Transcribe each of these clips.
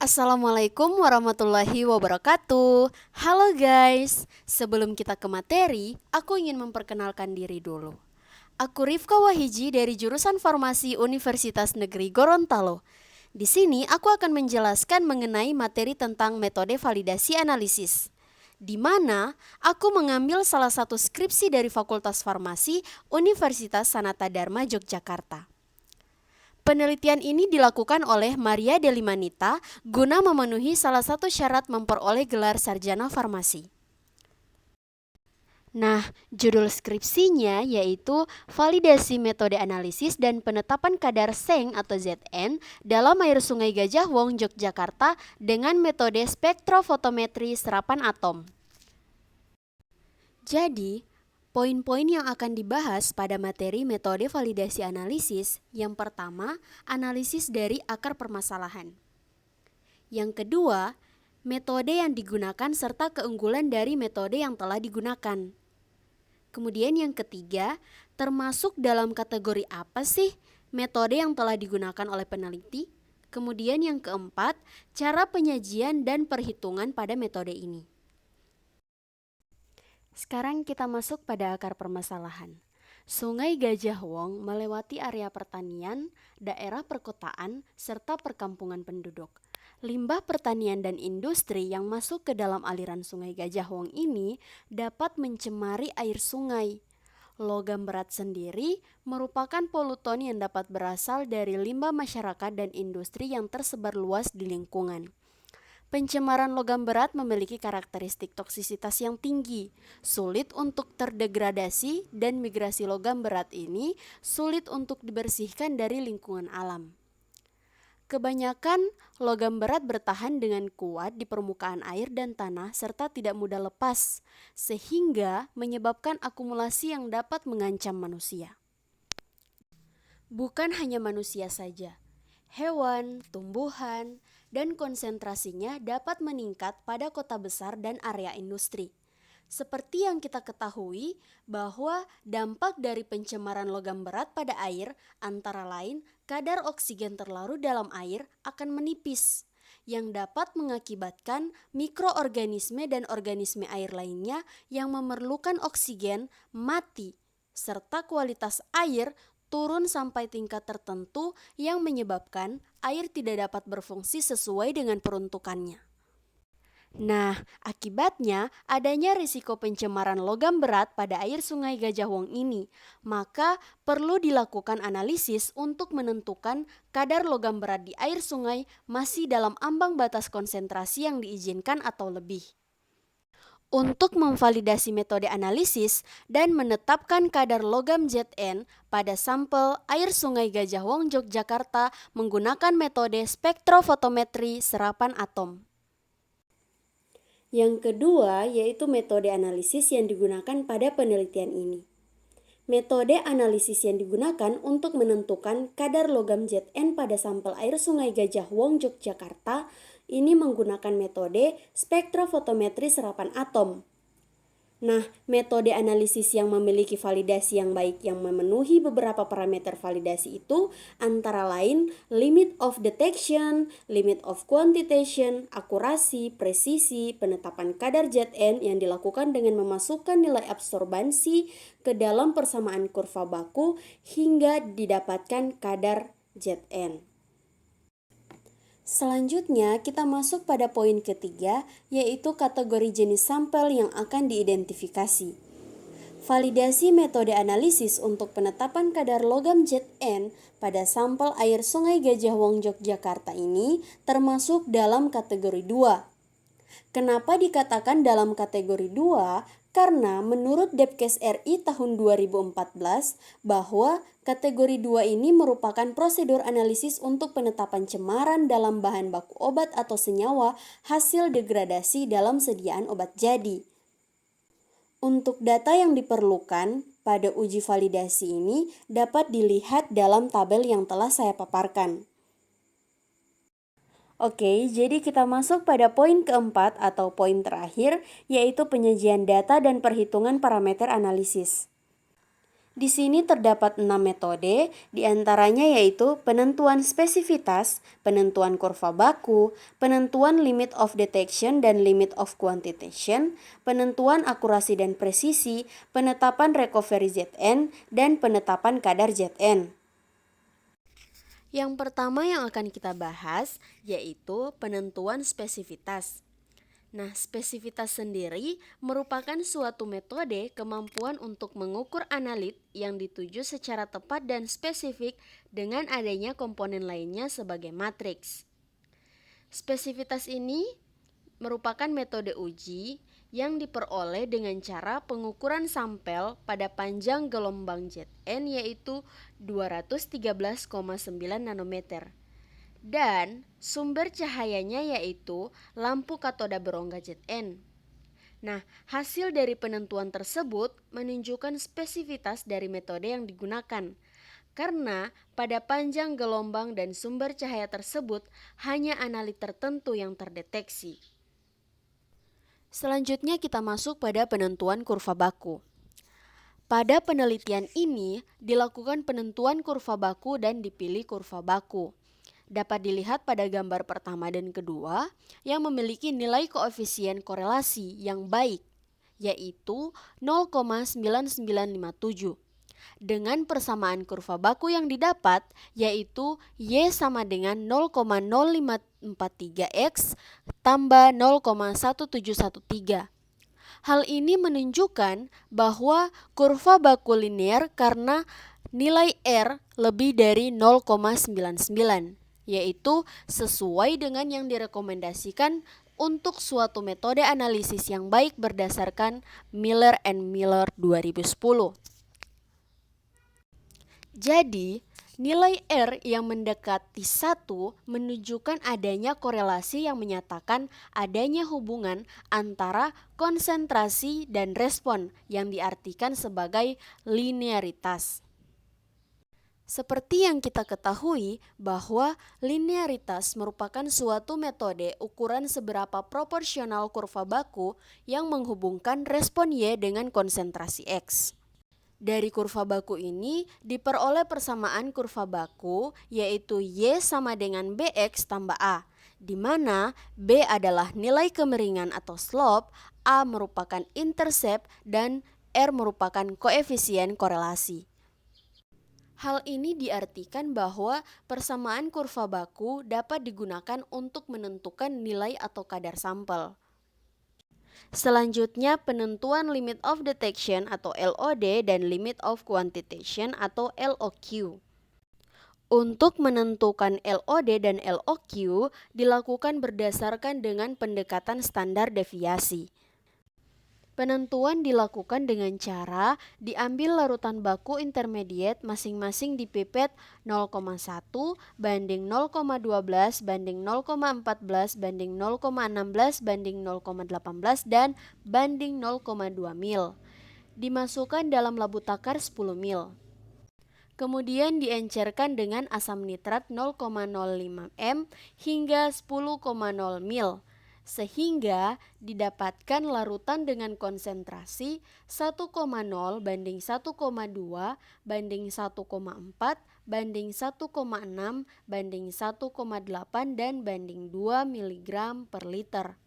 Assalamualaikum warahmatullahi wabarakatuh. Halo guys, sebelum kita ke materi, aku ingin memperkenalkan diri dulu. Aku Rifka Wahiji dari jurusan Farmasi Universitas Negeri Gorontalo. Di sini aku akan menjelaskan mengenai materi tentang metode validasi analisis, di mana aku mengambil salah satu skripsi dari Fakultas Farmasi Universitas Sanata Dharma Yogyakarta. Penelitian ini dilakukan oleh Maria Delimanita guna memenuhi salah satu syarat memperoleh gelar sarjana farmasi. Nah, judul skripsinya yaitu Validasi Metode Analisis dan Penetapan Kadar Seng atau Zn dalam air Sungai Gajah Wong, Yogyakarta dengan metode spektrofotometri serapan atom. Jadi, poin-poin yang akan dibahas pada materi metode validasi analisis, yang pertama, analisis dari akar permasalahan. Yang kedua, metode yang digunakan serta keunggulan dari metode yang telah digunakan. Kemudian yang ketiga, termasuk dalam kategori apa sih metode yang telah digunakan oleh peneliti? Kemudian yang keempat, cara penyajian dan perhitungan pada metode ini. Sekarang kita masuk pada akar permasalahan. Sungai Gajah Wong melewati area pertanian, daerah perkotaan, serta perkampungan penduduk. Limbah pertanian dan industri yang masuk ke dalam aliran Sungai Gajah Wong ini dapat mencemari air sungai. Logam berat sendiri merupakan polutan yang dapat berasal dari limbah masyarakat dan industri yang tersebar luas di lingkungan. Pencemaran logam berat memiliki karakteristik toksisitas yang tinggi, sulit untuk terdegradasi, dan migrasi logam berat ini sulit untuk dibersihkan dari lingkungan alam. Kebanyakan logam berat bertahan dengan kuat di permukaan air dan tanah serta tidak mudah lepas, sehingga menyebabkan akumulasi yang dapat mengancam manusia. Bukan hanya manusia saja, hewan, tumbuhan, dan konsentrasinya dapat meningkat pada kota besar dan area industri. Seperti yang kita ketahui bahwa dampak dari pencemaran logam berat pada air antara lain kadar oksigen terlarut dalam air akan menipis, yang dapat mengakibatkan mikroorganisme dan organisme air lainnya yang memerlukan oksigen mati, serta kualitas air turun sampai tingkat tertentu yang menyebabkan air tidak dapat berfungsi sesuai dengan peruntukannya. Nah, akibatnya adanya risiko pencemaran logam berat pada air Sungai Gajah Wong ini, maka perlu dilakukan analisis untuk menentukan kadar logam berat di air sungai masih dalam ambang batas konsentrasi yang diizinkan atau lebih. Untuk memvalidasi metode analisis dan menetapkan kadar logam Zn pada sampel air Sungai Gajah Wong, Yogyakarta menggunakan metode spektrofotometri serapan atom. Yang kedua yaitu metode analisis yang digunakan pada penelitian ini. Metode analisis yang digunakan untuk menentukan kadar logam Zn pada sampel air Sungai Gajah Wong, Yogyakarta ini menggunakan metode spektrofotometri serapan atom. Nah, metode analisis yang memiliki validasi yang baik yang memenuhi beberapa parameter validasi itu antara lain limit of detection, limit of quantitation, akurasi, presisi, penetapan kadar Zn yang dilakukan dengan memasukkan nilai absorbansi ke dalam persamaan kurva baku hingga didapatkan kadar Zn. Selanjutnya kita masuk pada poin ketiga, yaitu kategori jenis sampel yang akan diidentifikasi. Validasi metode analisis untuk penetapan kadar logam Zn pada sampel air Sungai Gajah Wong, Yogyakarta ini termasuk dalam kategori 2. Kenapa dikatakan dalam kategori 2? Karena menurut Depkes RI tahun 2014 bahwa kategori 2 ini merupakan prosedur analisis untuk penetapan cemaran dalam bahan baku obat atau senyawa hasil degradasi dalam sediaan obat jadi. Untuk data yang diperlukan pada uji validasi ini dapat dilihat dalam tabel yang telah saya paparkan. Oke, jadi kita masuk pada poin keempat atau poin terakhir, yaitu penyajian data dan perhitungan parameter analisis. Di sini terdapat 6 metode, diantaranya yaitu penentuan spesifitas, penentuan kurva baku, penentuan limit of detection dan limit of quantitation, penentuan akurasi dan presisi, penetapan recovery Zn, dan penetapan kadar Zn. Yang pertama yang akan kita bahas yaitu penentuan spesifitas. Nah, spesifitas sendiri merupakan suatu metode kemampuan untuk mengukur analit yang dituju secara tepat dan spesifik dengan adanya komponen lainnya sebagai matriks. Spesifitas ini merupakan metode uji yang diperoleh dengan cara pengukuran sampel pada panjang gelombang Zn yaitu 213,9 nanometer. Dan sumber cahayanya yaitu lampu katoda berongga Zn. Nah, hasil dari penentuan tersebut menunjukkan spesifitas dari metode yang digunakan. Karena pada panjang gelombang dan sumber cahaya tersebut hanya analit tertentu yang terdeteksi. Selanjutnya kita masuk pada penentuan kurva baku. Pada penelitian ini dilakukan penentuan kurva baku dan dipilih kurva baku. Dapat dilihat pada gambar pertama dan kedua yang memiliki nilai koefisien korelasi yang baik, yaitu 0,9957. Dengan persamaan kurva baku yang didapat, yaitu Y sama dengan 0,0543X tambah 0,1713. Hal ini menunjukkan bahwa kurva baku linear karena nilai R lebih dari 0,99. Yaitu sesuai dengan yang direkomendasikan untuk suatu metode analisis yang baik berdasarkan Miller and Miller 2010. Jadi, nilai R yang mendekati 1 menunjukkan adanya korelasi yang menyatakan adanya hubungan antara konsentrasi dan respon yang diartikan sebagai linearitas. Seperti yang kita ketahui bahwa linearitas merupakan suatu metode ukuran seberapa proporsional kurva baku yang menghubungkan respon Y dengan konsentrasi X. Dari kurva baku ini diperoleh persamaan kurva baku yaitu Y sama dengan BX tambah A, di mana B adalah nilai kemiringan atau slope, A merupakan intercept, dan R merupakan koefisien korelasi. Hal ini diartikan bahwa persamaan kurva baku dapat digunakan untuk menentukan nilai atau kadar sampel. Selanjutnya penentuan limit of detection atau LOD dan limit of quantitation atau LOQ. Untuk menentukan LOD dan LOQ dilakukan berdasarkan dengan pendekatan standar deviasi. Penentuan dilakukan dengan cara diambil larutan baku intermediate masing-masing dipipet 0,1 banding 0,12 banding 0,14 banding 0,16 banding 0,18 dan banding 0,2 mil. Dimasukkan dalam labu takar 10 mil. Kemudian diencerkan dengan asam nitrat 0,05 m hingga 10,0 mil. Sehingga didapatkan larutan dengan konsentrasi 1,0 banding 1,2 banding 1,4 banding 1,6 banding 1,8 dan banding 2 mg per liter.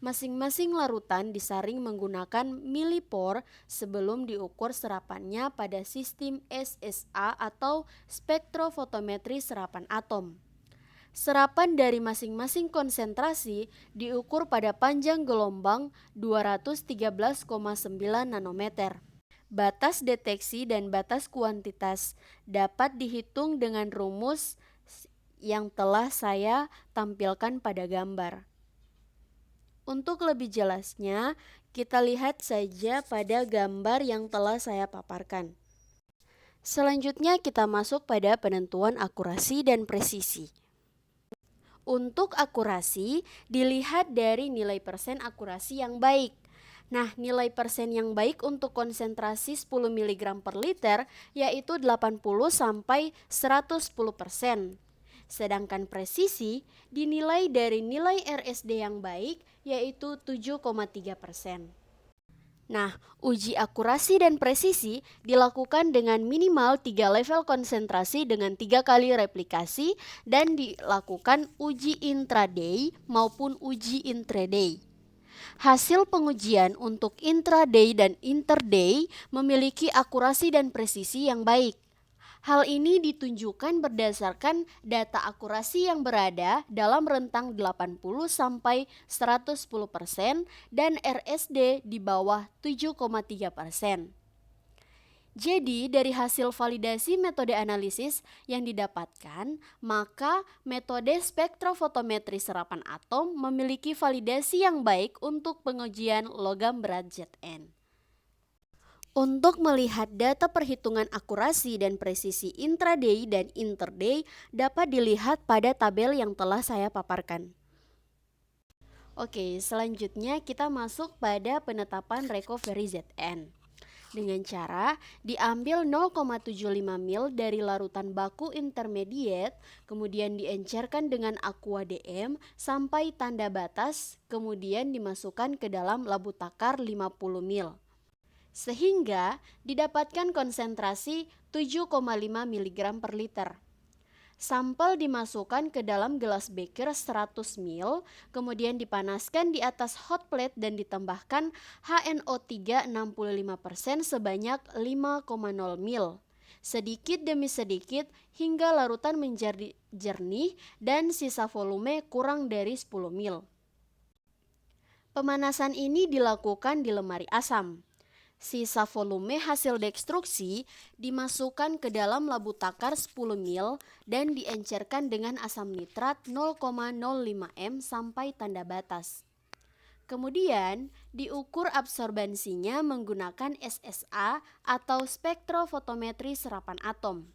Masing-masing larutan disaring menggunakan milipor sebelum diukur serapannya pada sistem SSA atau spektrofotometri serapan atom. Serapan dari masing-masing konsentrasi diukur pada panjang gelombang 213,9 nanometer. Batas deteksi dan batas kuantitas dapat dihitung dengan rumus yang telah saya tampilkan pada gambar. Untuk lebih jelasnya, kita lihat saja pada gambar yang telah saya paparkan. Selanjutnya kita masuk pada penentuan akurasi dan presisi. Untuk akurasi, dilihat dari nilai persen akurasi yang baik. Nah, nilai persen yang baik untuk konsentrasi 10 mg per liter yaitu 80 sampai 110%. Sedangkan presisi dinilai dari nilai RSD yang baik yaitu 7,3%. Nah, uji akurasi dan presisi dilakukan dengan minimal 3 level konsentrasi dengan 3 kali replikasi dan dilakukan uji intraday maupun uji intraday. Hasil pengujian untuk intraday dan interday memiliki akurasi dan presisi yang baik. Hal ini ditunjukkan berdasarkan data akurasi yang berada dalam rentang 80 sampai 110% dan RSD di bawah 7,3%. Jadi, dari hasil validasi metode analisis yang didapatkan, maka metode spektrofotometri serapan atom memiliki validasi yang baik untuk pengujian logam berat Zn. Untuk melihat data perhitungan akurasi dan presisi intraday dan interday dapat dilihat pada tabel yang telah saya paparkan. Oke, selanjutnya kita masuk pada penetapan recovery Zn. Dengan cara diambil 0,75 mil dari larutan baku intermediate, kemudian diencerkan dengan aqua DM sampai tanda batas, kemudian dimasukkan ke dalam labu takar 50 mil. Sehingga didapatkan konsentrasi 7,5 mg per liter. Sampel dimasukkan ke dalam gelas beker 100 ml, kemudian dipanaskan di atas hot plate dan ditambahkan HNO3 65% sebanyak 5,0 ml. Sedikit demi sedikit hingga larutan menjadi jernih dan sisa volume kurang dari 10 ml. Pemanasan ini dilakukan di lemari asam. Sisa volume hasil destruksi dimasukkan ke dalam labu takar 10 ml dan diencerkan dengan asam nitrat 0,05 m sampai tanda batas. Kemudian diukur absorbansinya menggunakan SSA atau spektrofotometri serapan atom.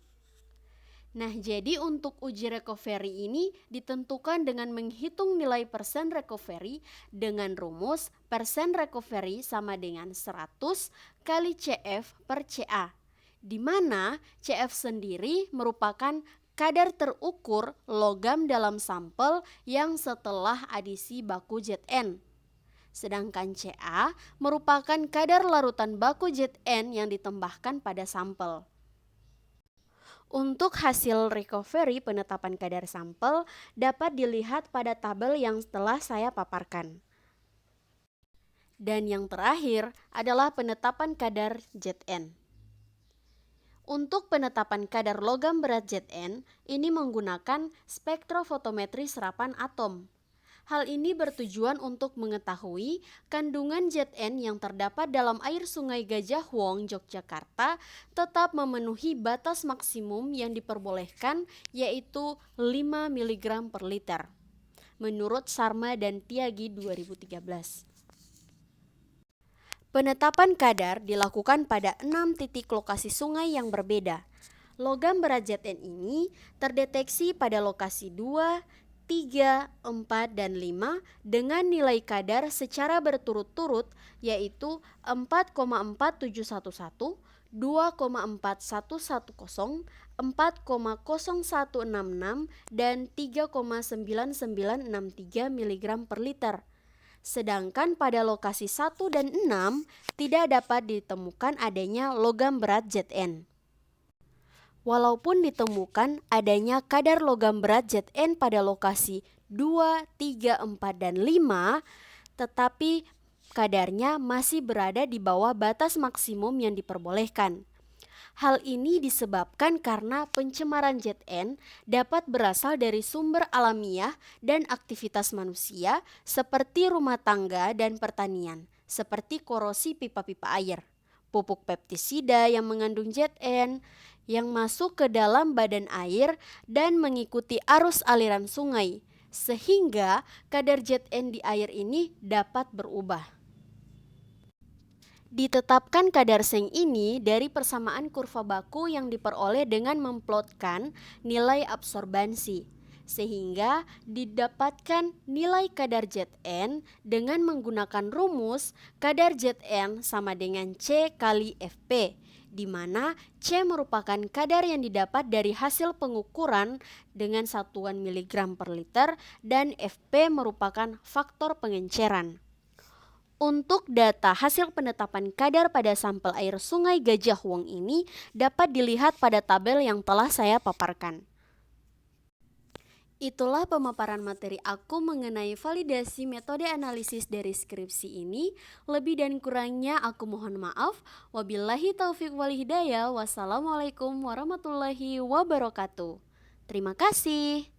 Nah, jadi untuk uji recovery ini ditentukan dengan menghitung nilai persen recovery dengan rumus persen recovery sama dengan 100 kali CF per CA, di mana CF sendiri merupakan kadar terukur logam dalam sampel yang setelah adisi baku Zn. Sedangkan CA merupakan kadar larutan baku Zn yang ditambahkan pada sampel. Untuk hasil recovery penetapan kadar sampel dapat dilihat pada tabel yang telah saya paparkan. Dan yang terakhir adalah penetapan kadar Zn. Untuk penetapan kadar logam berat Zn, ini menggunakan spektrofotometri serapan atom. Hal ini bertujuan untuk mengetahui kandungan Zn yang terdapat dalam air Sungai Gajah Wong, Yogyakarta tetap memenuhi batas maksimum yang diperbolehkan, yaitu 5 mg per liter, menurut Sarma dan Tiagi 2013. Penetapan kadar dilakukan pada 6 titik lokasi sungai yang berbeda. Logam berat Zn ini terdeteksi pada lokasi 2, 3, 4, dan 5 dengan nilai kadar secara berturut-turut yaitu 4,4711, 2,4110, 4,0166, dan 3,9963 mg per liter. Sedangkan pada lokasi 1 dan 6 tidak dapat ditemukan adanya logam berat Zn. Walaupun ditemukan adanya kadar logam berat Zn pada lokasi 2, 3, 4, dan 5, tetapi kadarnya masih berada di bawah batas maksimum yang diperbolehkan. Hal ini disebabkan karena pencemaran Zn dapat berasal dari sumber alamiah dan aktivitas manusia seperti rumah tangga dan pertanian, seperti korosi pipa-pipa air, pupuk pestisida yang mengandung Zn, yang masuk ke dalam badan air dan mengikuti arus aliran sungai, sehingga kadar Zn di air ini dapat berubah. Ditetapkan kadar seng ini dari persamaan kurva baku yang diperoleh dengan memplotkan nilai absorbansi, sehingga didapatkan nilai kadar Zn dengan menggunakan rumus kadar Zn sama dengan C kali Fp, di mana C merupakan kadar yang didapat dari hasil pengukuran dengan satuan miligram per liter dan Fp merupakan faktor pengenceran. Untuk data hasil penetapan kadar pada sampel air Sungai Gajah Wong ini dapat dilihat pada tabel yang telah saya paparkan. Itulah pemaparan materi aku mengenai validasi metode analisis dari skripsi ini. Lebih dan kurangnya aku mohon maaf. Wabillahi taufik wal hidayah. Wassalamualaikum warahmatullahi wabarakatuh. Terima kasih.